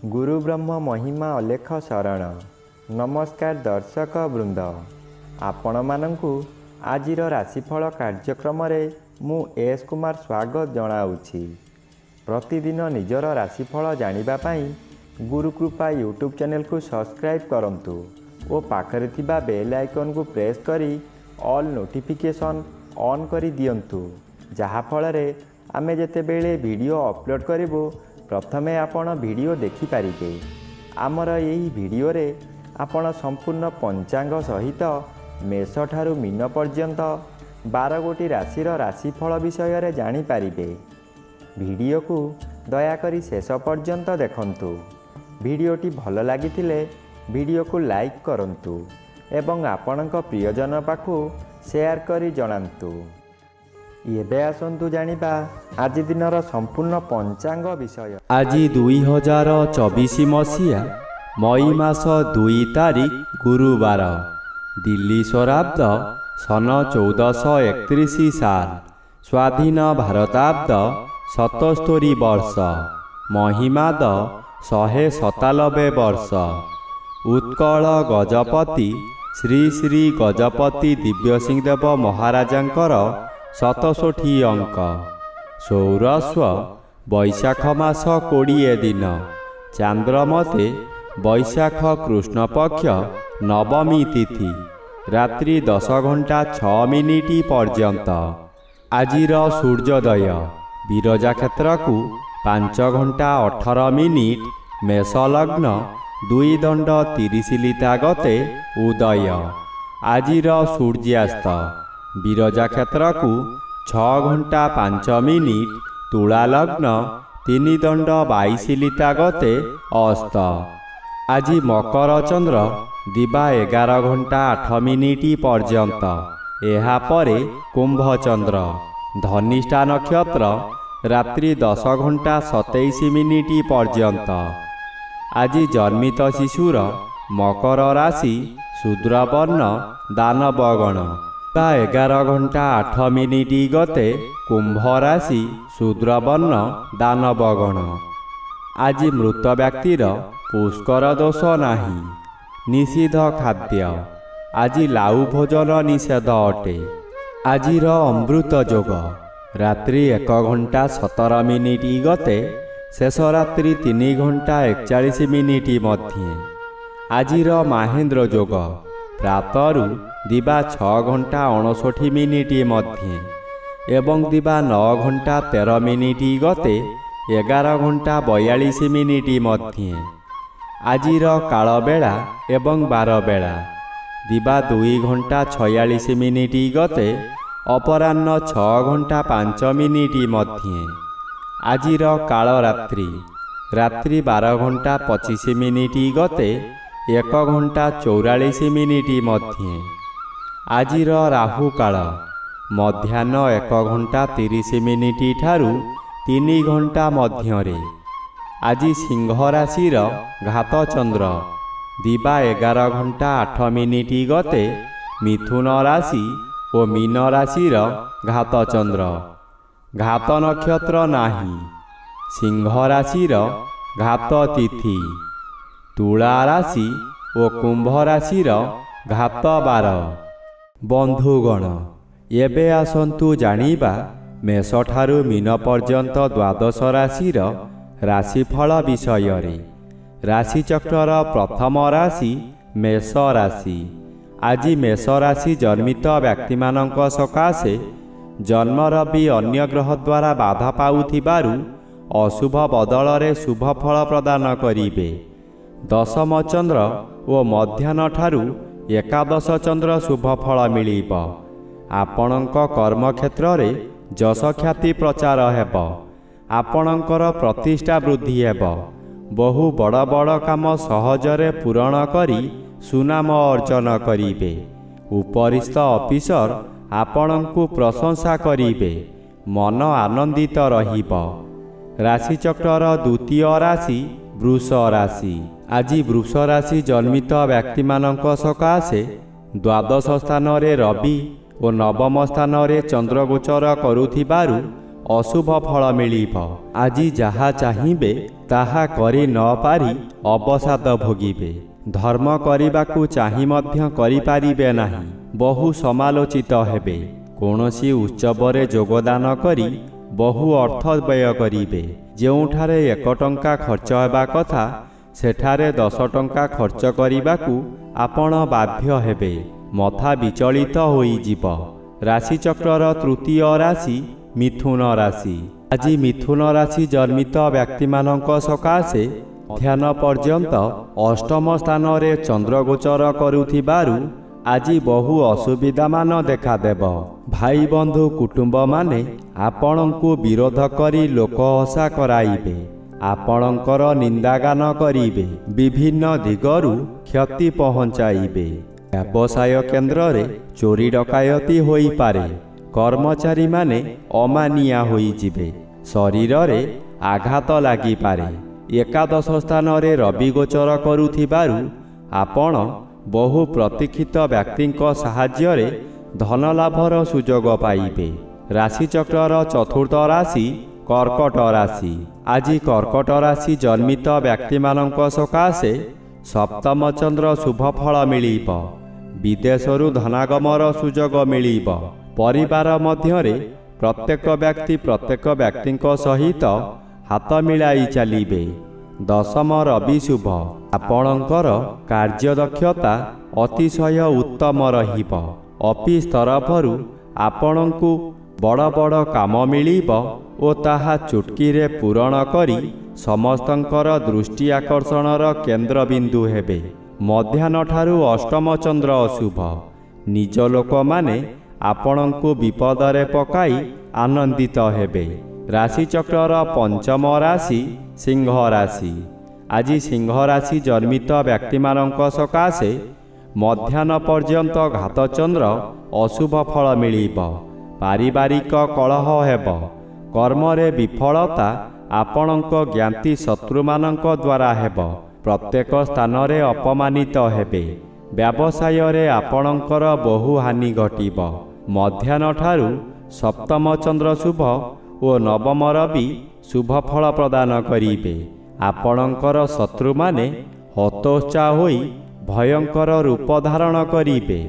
गुरु ब्रह्म महिमा अलेख शरण। नमस्कार दर्शक वृंद, आपण मानंकु आजिर राशिफल कार्यक्रम मु एस कुमार स्वागत जनाऊँगी। प्रतिदिन निजर राशिफल जानिबा पाई गुरुकृपा यूट्यूब चैनल को सब्सक्राइब करंतु और पाखरे थिबा बेल आइकन को प्रेस करी ऑल नोटिफिकेशन ऑन करी दियंतु, जहा फଳରେ आमे जेतेबेले वीडियो अपलोड करिवो प्रथमे आपण वीडियो देखि पारिबे। आमर यही वीडियो रे आपण संपूर्ण पंचांग सहित मेष ठारू मीन पर्यंत 12 गोटी राशिर राशिफल विषय रे जानि पारिबे। वीडियो को दयाकरी शेष पर्यंत देखंतु। वीडियोटी भल लागिथिले वीडियो को लाइक करंतु एवं आपणक प्रियजन पाखु शेयर करी जणांतु। एबे आसंतु जानिबा आज दिनर संपूर्ण पंचांग विषय। आज 2024 मसीहा मई मास 2 तारिख गुरुवार, दिल्ली स्वराब्द सन 1431 साल, स्वाधीन भारताब्द 77 वर्ष, महिमाद 197 वर्ष। उत्कल गजपति श्री श्री गजपति दिव्यसिंहदेव महाराजांकर 67 अंक। सौरस्व वैशाख मास 20 दिन, चांद्रमते वैशाख कृष्ण पक्ष नवमी तिथि, रात्रि 10 घंटा 6 मिनिट पर्यंत। आजिर सूर्योदय विरजा क्षेत्र को 5 घंटा 18 मिनिट, मेष लग्न 2 दंड 30 लिता गते उदय। आजिर सूर्यास्त विरजा क्षेत्र को 6 घंटा 5 मिनिट, तुला लग्न 3 दंड 22 लिता गते अस्त। आज मकर चंद्र दिबा 11 घंटा 8 मिनिट पर्यंत, एहा परे कुंभ चंद्र। धनिष्ठा नक्षत्र रात्रि 10 घंटा 27 मिनिट पर्यंत। आज जन्मित शिशुर मकर राशि शूद्रवर्ण दानवगण। 11 घंटा 8 मिनिट गते कुंभ राशि शूद्रवर्ण दानवगण। आज मृत व्यक्तिर पुष्कर दोष नाही। निषिद्ध खाद्य आज लाउ भोजन निषेध अटे। आजिर अमृत जोग रात्रि 1 घंटा 17 मिनिट गते शेष रात्रि 3 घंटा 41 मिनिट मध्य। आजिर महेन्द्र जोग प्रातरु दिबा 6 घंटा 59 मिनिट मध्य एवं दिबा 9 घंटा 13 मिनिट गते 11 घंटा 42 मिनिट मध्य। आजिर काल बेला एवं बार बेला दिबा 2 घंटा 46 मिनिट गते अपराह्न 6 घंटा 5 मिनिट मध्य। आजिर काल रात्रि रात्रि 12 घंटा 25 मिनिट गते 1 घंटा 44 मिनिट मध्य। आजिर राहु काल मध्याह्न 1 घंटा 30 मिनिट ठारू 3 घंटा मध्य। आज सिंह राशिर घात चंद्र दिबा 11 घंटा 8 मिनिट गते मिथुन राशि और मीन राशिर घात चंद्र। घात नक्षत्र नाही। सिंह राशिर घात तिथि। तुला राशि और कुंभ राशिर घात बार। बंधुगण, एबे आसंतु जानिबा मेष ठारू मीन पर्यंत द्वादश राशिर राशिफल विषय रे। राशिचक्रर प्रथम राशि मेष राशि। आज मेष राशि जन्मित व्यक्ति मानक सकाशे जन्म रवि अन्य ग्रह द्वारा बाधा पाउथिबारु अशुभ बदल रे शुभ फल प्रदान करिबे। दशम चंद्र और मध्याह्न ठारू एकादश चंद्र शुभ फल मिलिब। आपणक कर्म क्षेत्र रे जश ख्याति प्रचार हेब। आपणकर प्रतिष्ठा वृद्धि हेब। बहु बड़ बड़ काम सहजरे पूरण करी सुनाम अर्जन करिबे। उपरिस्थ ऑफिसर आपणकु प्रशंसा करिबे। मन आनंदित रहिब। राशिचक्रर द्वितीय राशि वृष राशि। आज वृष राशि जन्मित व्यक्ति मानक सकाशे द्वादश स्थान रे रवि और नवम स्थान रे चंद्र गोचर करुथिबारु ଅଶୁଭ ଫଳ ମିଳିବ। ଆଜି ଯାହା ଚାହିଁବେ ତାହା କରି ନ ପାରି ଅବସାଦ ଭୋଗିବେ। ଧର୍ମ କରିବାକୁ ଚାହିଁ ମଧ୍ୟ କରିପାରିବେ ନାହିଁ। ବହୁ ସମାଲୋଚିତ ହେବେ। କୌଣସି ଉତ୍ସବରେ ଯୋଗଦାନ କରି ବହୁ ଅର୍ଥ ବ୍ୟୟ କରିବେ। ଯେଉଁଠାରେ 1 ଟଙ୍କା ଖର୍ଚ୍ଚ ହେବା କଥା ସେଠାରେ 10 ଟଙ୍କା ଖର୍ଚ୍ଚ କରିବାକୁ ଆପଣ ବାଧ୍ୟ ହେବେ। ମଥା ବିଚଳିତ ହୋଇଯିବ। ରାଶିଚକ୍ରର ତୃତୀୟ ରାଶି ମିଥୁନ ରାଶି। ଆଜି ମିଥୁନ ରାଶି ଜନ୍ମିତ ବ୍ୟକ୍ତିମାନଙ୍କ ସକାଶେ ମଧ୍ୟାହ୍ନ ପର୍ଯ୍ୟନ୍ତ ଅଷ୍ଟମ ସ୍ଥାନରେ ଚନ୍ଦ୍ରଗୋଚର କରୁଥିବାରୁ ଆଜି ବହୁ ଅସୁବିଧାମାନ ଦେଖାଦେବ। ଭାଇ ବନ୍ଧୁ କୁଟୁମ୍ବମାନେ ଆପଣଙ୍କୁ ବିରୋଧ କରି ଲୋକହସା କରାଇବେ। ଆପଣଙ୍କର ନିନ୍ଦାଗାନ କରିବେ। ବିଭିନ୍ନ ଦିଗରୁ କ୍ଷତି ପହଞ୍ଚାଇବେ। ବ୍ୟବସାୟ କେନ୍ଦ୍ରରେ ଚୋରି ଡକାୟତି ହୋଇପାରେ। କର୍ମଚାରୀମାନେ ଅମାନିଆ ହୋଇଯିବେ। ଶରୀରରେ ଆଘାତ ଲାଗିପାରେ। ଏକାଦଶ ସ୍ଥାନରେ ରବି ଗୋଚର କରୁଥିବାରୁ ଆପଣ ବହୁ ପ୍ରତୀକ୍ଷିତ ବ୍ୟକ୍ତିଙ୍କ ସାହାଯ୍ୟରେ ଧନଲାଭର ସୁଯୋଗ ପାଇବେ। ରାଶିଚକ୍ରର ଚତୁର୍ଥ ରାଶି କର୍କଟ ରାଶି। ଆଜି କର୍କଟ ରାଶି ଜନ୍ମିତ ବ୍ୟକ୍ତିମାନଙ୍କ ସକାଶେ ସପ୍ତମ ଚନ୍ଦ୍ର ଶୁଭ ଫଳ ମିଳିବ। ବିଦେଶରୁ ଧନାଗମର ସୁଯୋଗ ମିଳିବ। ପରିବାର ମଧ୍ୟରେ ପ୍ରତ୍ୟେକ ବ୍ୟକ୍ତି ପ୍ରତ୍ୟେକ ବ୍ୟକ୍ତିଙ୍କ ସହିତ ହାତ ମିଳାଇ ଚାଲିବେ। ଦଶମ ରବି ଶୁଭ। ଆପଣଙ୍କର କାର୍ଯ୍ୟଦକ୍ଷତା ଅତିଶୟ ଉତ୍ତମ ରହିବ। ଅଫିସ୍ ତରଫରୁ ଆପଣଙ୍କୁ ବଡ଼ ବଡ଼ କାମ ମିଳିବ ଓ ତାହା ଚୁଟକିରେ ପୂରଣ କରି ସମସ୍ତଙ୍କର ଦୃଷ୍ଟି ଆକର୍ଷଣର କେନ୍ଦ୍ରବିନ୍ଦୁ ହେବେ। ମଧ୍ୟାହ୍ନଠାରୁ ଅଷ୍ଟମ ଚନ୍ଦ୍ର ଅଶୁଭ। ନିଜ ଲୋକମାନେ ଆପଣଙ୍କୁ ବିପଦରେ ପକାଇ ଆନନ୍ଦିତ ହେବେ। ରାଶିଚକ୍ରର ପଞ୍ଚମ ରାଶି ସିଂହ ରାଶି। ଆଜି ସିଂହ ରାଶି ଜନ୍ମିତ ବ୍ୟକ୍ତିମାନଙ୍କ ସକାଶେ ମଧ୍ୟାହ୍ନ ପର୍ଯ୍ୟନ୍ତ ଘାତଚନ୍ଦ୍ର ଅଶୁଭ ଫଳ ମିଳିବ। ପାରିବାରିକ କଳହ ହେବ। କର୍ମରେ ବିଫଳତା ଆପଣଙ୍କ ଜ୍ଞାତି ଶତ୍ରୁମାନଙ୍କ ଦ୍ୱାରା ହେବ। ପ୍ରତ୍ୟେକ ସ୍ଥାନରେ ଅପମାନିତ ହେବେ। ବ୍ୟବସାୟରେ ଆପଣଙ୍କର ବହୁ ହାନି ଘଟିବ। ମଧ୍ୟାହ୍ନଠାରୁ ସପ୍ତମ ଚନ୍ଦ୍ର ଶୁଭ ଓ ନବମ ରବି ଶୁଭ ଫଳ ପ୍ରଦାନ କରିବେ। ଆପଣଙ୍କର ଶତ୍ରୁମାନେ ହତୋତ୍ସାହ ହୋଇ ଭୟଙ୍କର ରୂପ ଧାରଣ କରିବେ।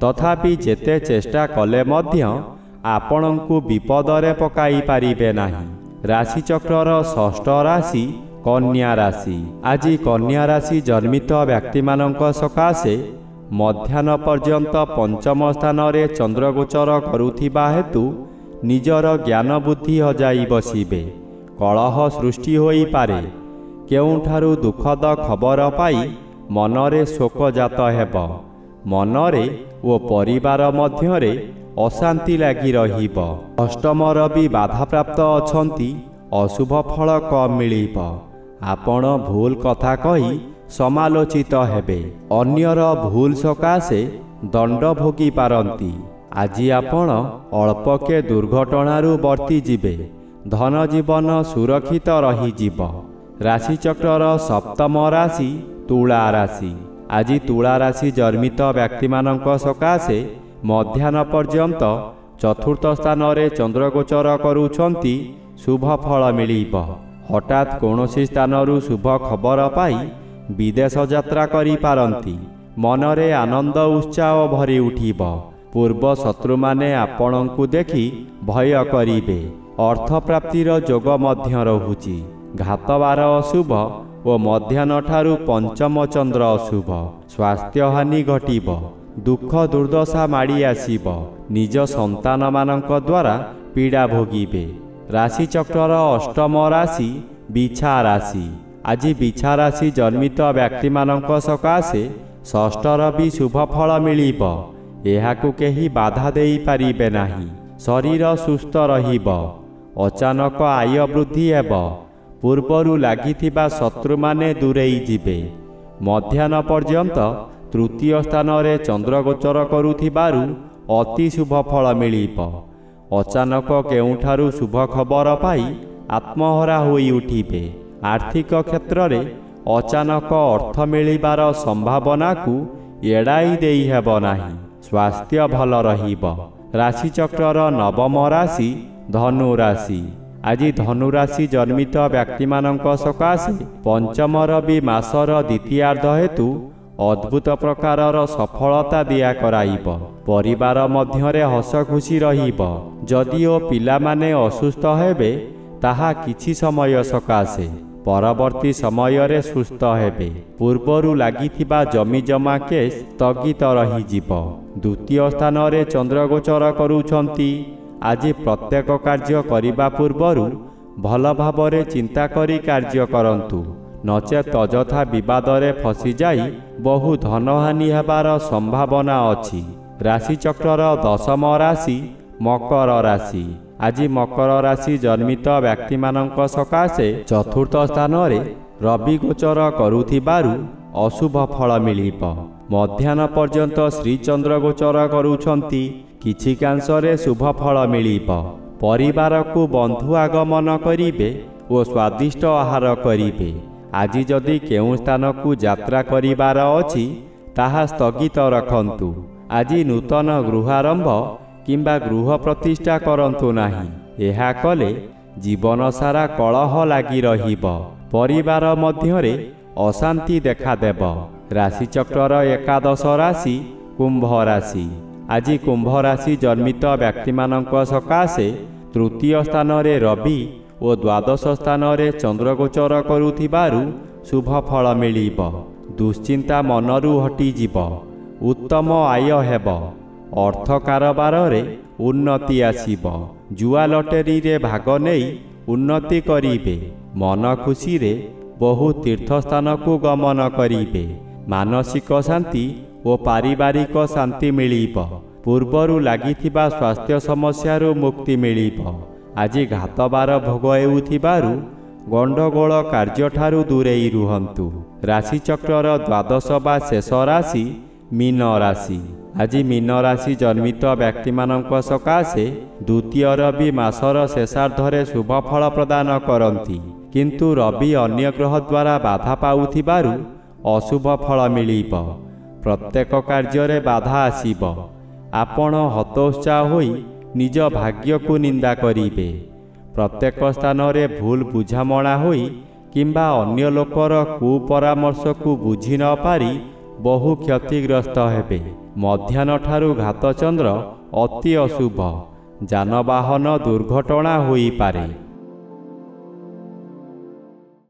ତଥାପି ଯେତେ ଚେଷ୍ଟା କଲେ ମଧ୍ୟ ଆପଣଙ୍କୁ ବିପଦରେ ପକାଇ ପାରିବେ ନାହିଁ। ରାଶିଚକ୍ରର ଷଷ୍ଠ ରାଶି କନ୍ୟା ରାଶି। ଆଜି କନ୍ୟା ରାଶି ଜନ୍ମିତ ବ୍ୟକ୍ତିମାନଙ୍କ ସକାଶେ ମଧ୍ୟାହ୍ନ ପର୍ଯ୍ୟନ୍ତ ପଞ୍ଚମ ସ୍ଥାନରେ ଚନ୍ଦ୍ରଗୋଚର କରୁଥିବା ହେତୁ ନିଜର ଜ୍ଞାନ ବୁଦ୍ଧି ହଜାଇ ବସିବେ। କଳହ ସୃଷ୍ଟି ହୋଇପାରେ। କେଉଁଠାରୁ ଦୁଃଖଦ ଖବର ପାଇ ମନରେ ଶୋକଜାତ ହେବ। ମନରେ ଓ ପରିବାର ମଧ୍ୟରେ ଅଶାନ୍ତି ଲାଗି ରହିବ। ଅଷ୍ଟମ ରବି ବାଧାପ୍ରାପ୍ତ ଅଛନ୍ତି। ଅଶୁଭ ଫଳ କମ୍ ମିଳିବ। ଆପଣ ଭୁଲ କଥା କହି ସମାଲୋଚିତ ହେବେ। ଅନ୍ୟର ଭୁଲ ସକାଶେ ଦଣ୍ଡ ଭୋଗି ପାରନ୍ତି। ଆଜି ଆପଣ ଅଳ୍ପକେ ଦୁର୍ଘଟଣାରୁ ବର୍ତ୍ତିଯିବେ। ଧନ ଜୀବନ ସୁରକ୍ଷିତ ରହିଯିବ। ରାଶିଚକ୍ରର ସପ୍ତମ ରାଶି ତୁଳା ରାଶି। ଆଜି ତୁଳା ରାଶି ଜନ୍ମିତ ବ୍ୟକ୍ତିମାନଙ୍କ ସକାଶେ ମଧ୍ୟାହ୍ନ ପର୍ଯ୍ୟନ୍ତ ଚତୁର୍ଥ ସ୍ଥାନରେ ଚନ୍ଦ୍ରଗୋଚର କରୁଛନ୍ତି। ଶୁଭ ଫଳ ମିଳିବ। ହଠାତ୍ କୌଣସି ସ୍ଥାନରୁ ଶୁଭ ଖବର ପାଇ ବିଦେଶ ଯାତ୍ରା କରିପାରନ୍ତି। ମନରେ ଆନନ୍ଦ ଉତ୍ସାହ ଭରି ଉଠିବ। ପୂର୍ବ ଶତ୍ରୁମାନେ ଆପଣଙ୍କୁ ଦେଖି ଭୟ କରିବେ। ଅର୍ଥପ୍ରାପ୍ତିର ଯୋଗ ମଧ୍ୟ ରହୁଛି। ଘାତବାର ଅଶୁଭ ଓ ମଧ୍ୟାହ୍ନଠାରୁ ପଞ୍ଚମ ଚନ୍ଦ୍ର ଅଶୁଭ। ସ୍ୱାସ୍ଥ୍ୟହାନି ଘଟିବ। ଦୁଃଖ ଦୁର୍ଦ୍ଦଶା ମାଡ଼ି ଆସିବ। ନିଜ ସନ୍ତାନମାନଙ୍କ ଦ୍ୱାରା ପୀଡ଼ା ଭୋଗିବେ। ରାଶିଚକ୍ରର ଅଷ୍ଟମ ରାଶି ବିଛା ରାଶି। ଆଜି ବିଛା ରାଶି ଜନ୍ମିତ ବ୍ୟକ୍ତିମାନଙ୍କ ସକାଶେ ଷଷ୍ଠ ରବି ଶୁଭ ଫଳ ମିଳିବ। ଏହାକୁ କେହି ବାଧା ଦେଇପାରିବେ ନାହିଁ। ଶରୀର ସୁସ୍ଥ ରହିବ। ଅଚାନକ ଆୟ ବୃଦ୍ଧି ହେବ। ପୂର୍ବରୁ ଲାଗିଥିବା ଶତ୍ରୁମାନେ ଦୂରେଇ ଯିବେ। ମଧ୍ୟାହ୍ନ ପର୍ଯ୍ୟନ୍ତ ତୃତୀୟ ସ୍ଥାନରେ ଚନ୍ଦ୍ରଗୋଚର କରୁଥିବାରୁ ଅତି ଶୁଭ ଫଳ ମିଳିବ। ଅଚାନକ କେଉଁଠାରୁ ଶୁଭ ଖବର ପାଇ ଆତ୍ମହରା ହୋଇ ଉଠିବେ। ଆର୍ଥିକ କ୍ଷେତ୍ରରେ ଅଚାନକ ଅର୍ଥ ମିଳିବାର ସମ୍ଭାବନାକୁ ଏଡ଼ାଇ ଦେଇ ହେବ ନାହିଁ। ସ୍ୱାସ୍ଥ୍ୟ ଭଲ ରହିବ। ରାଶିଚକ୍ରର ନବମ ରାଶି ଧନୁ ରାଶି ଆଜି ଧନୁ ରାଶି ଜନ୍ମିତ ବ୍ୟକ୍ତିମାନଙ୍କ ସକାଶେ ପଞ୍ଚମ ରବି ମାସର ଦ୍ୱିତୀୟାର୍ଦ୍ଧ ହେତୁ ଅଦ୍ଭୁତ ପ୍ରକାରର ସଫଳତା ଦିଆ କରାଇବ। ପରିବାର ମଧ୍ୟରେ ହସ ଖୁସି ରହିବ। ଯଦିଓ ପିଲାମାନେ ଅସୁସ୍ଥ ହେବେ ତାହା କିଛି ସମୟ ସକାଶେ, ପରବର୍ତ୍ତୀ ସମୟରେ ସୁସ୍ଥ ହେବେ। ପୂର୍ବରୁ ଲାଗିଥିବା ଜମିଜମା କେସ୍ ସ୍ଥଗିତ ରହିଯିବ। ଦ୍ୱିତୀୟ ସ୍ଥାନରେ ଚନ୍ଦ୍ରଗୋଚର କରୁଛନ୍ତି। ଆଜି ପ୍ରତ୍ୟେକ କାର୍ଯ୍ୟ କରିବା ପୂର୍ବରୁ ଭଲ ଭାବରେ ଚିନ୍ତା କରି କାର୍ଯ୍ୟ କରନ୍ତୁ, ନଚେତ୍ ଅଯଥା ବିବାଦରେ ଫସିଯାଇ ବହୁ ଧନହାନି ହେବାର ସମ୍ଭାବନା ଅଛି। ରାଶିଚକ୍ରର ଦଶମ ରାଶି ମକର ରାଶି ଆଜି ମକର ରାଶି ଜନ୍ମିତ ବ୍ୟକ୍ତିମାନଙ୍କ ସକାଶେ ଚତୁର୍ଥ ସ୍ଥାନରେ ରବି ଗୋଚର କରୁଥିବାରୁ ଅଶୁଭ ଫଳ ମିଳିବ। ମଧ୍ୟାହ୍ନ ପର୍ଯ୍ୟନ୍ତ ଶ୍ରୀଚନ୍ଦ୍ର ଗୋଚର କରୁଛନ୍ତି। କିଛିକାଂଶରେ ଶୁଭ ଫଳ ମିଳିବ। ପରିବାରକୁ ବନ୍ଧୁ ଆଗମନ କରିବେ ଓ ସ୍ୱାଦିଷ୍ଟ ଆହାର କରିବେ। ଆଜି ଯଦି କେଉଁ ସ୍ଥାନକୁ ଯାତ୍ରା କରିବାର ଅଛି ତାହା ସ୍ଥଗିତ ରଖନ୍ତୁ। ଆଜି ନୂତନ ଗୃହାରମ୍ଭ କିମ୍ବା ଗୃହ ପ୍ରତିଷ୍ଠା କରନ୍ତୁ ନାହିଁ। ଏହା କଲେ ଜୀବନ ସାରା କଳହ ଲାଗି ରହିବ। ପରିବାର ମଧ୍ୟରେ ଅଶାନ୍ତି ଦେଖାଦେବ। ରାଶିଚକ୍ରର ଏକାଦଶ ରାଶି କୁମ୍ଭ ରାଶି ଆଜି କୁମ୍ଭ ରାଶି ଜନ୍ମିତ ବ୍ୟକ୍ତିମାନଙ୍କ ସକାଶେ ତୃତୀୟ ସ୍ଥାନରେ ରବି ଓ ଦ୍ୱାଦଶ ସ୍ଥାନରେ ଚନ୍ଦ୍ରଗୋଚର କରୁଥିବାରୁ ଶୁଭ ଫଳ ମିଳିବ। ଦୁଶ୍ଚିନ୍ତା ମନରୁ ହଟିଯିବ। ଉତ୍ତମ ଆୟ ହେବ। ଅର୍ଥ କାରବାରରେ ଉନ୍ନତି ଆସିବ। ଜୁଆ ଲଟେରୀରେ ଭାଗ ନେଇ ଉନ୍ନତି କରିବେ। ମନ ଖୁସିରେ ବହୁ ତୀର୍ଥସ୍ଥାନକୁ ଗମନ କରିବେ। ମାନସିକ ଶାନ୍ତି ଓ ପାରିବାରିକ ଶାନ୍ତି ମିଳିବ। ପୂର୍ବରୁ ଲାଗିଥିବା ସ୍ୱାସ୍ଥ୍ୟ ସମସ୍ୟାରୁ ମୁକ୍ତି ମିଳିବ। ଆଜି ଘାତବାର ଭୋଗ ହେଉଥିବାରୁ ଗଣ୍ଡଗୋଳ କାର୍ଯ୍ୟଠାରୁ ଦୂରେଇ ରୁହନ୍ତୁ। ରାଶିଚକ୍ରର ଦ୍ୱାଦଶ ବା ଶେଷ ରାଶି ମୀନ ରାଶି ଆଜି ମୀନ ରାଶି ଜନ୍ମିତ ବ୍ୟକ୍ତିମାନଙ୍କ ସକାଶେ ଦ୍ୱିତୀୟ ରବି ମାସର ଶେଷାର୍ଦ୍ଧରେ ଶୁଭ ଫଳ ପ୍ରଦାନ କରନ୍ତି। କିନ୍ତୁ ରବି ଅନ୍ୟ ଗ୍ରହ ଦ୍ୱାରା ବାଧା ପାଉଥିବାରୁ ଅଶୁଭ ଫଳ ମିଳିବ। ପ୍ରତ୍ୟେକ କାର୍ଯ୍ୟରେ ବାଧା ଆସିବ। ଆପଣ ହତୋତ୍ସାହ ହୋଇ ନିଜ ଭାଗ୍ୟକୁ ନିନ୍ଦା କରିବେ। ପ୍ରତ୍ୟେକ ସ୍ଥାନରେ ଭୁଲ ବୁଝାମଣା ହୋଇ କିମ୍ବା ଅନ୍ୟ ଲୋକର କୁପରାମର୍ଶକୁ ବୁଝି ନ ପାରି ବହୁ କ୍ଷତିଗ୍ରସ୍ତ ହେବେ। ମଧ୍ୟାହ୍ନଠାରୁ ଘାତଚନ୍ଦ୍ର ଅତି ଅଶୁଭ। ଯାନବାହନ ଦୁର୍ଘଟଣା ହୋଇପାରେ।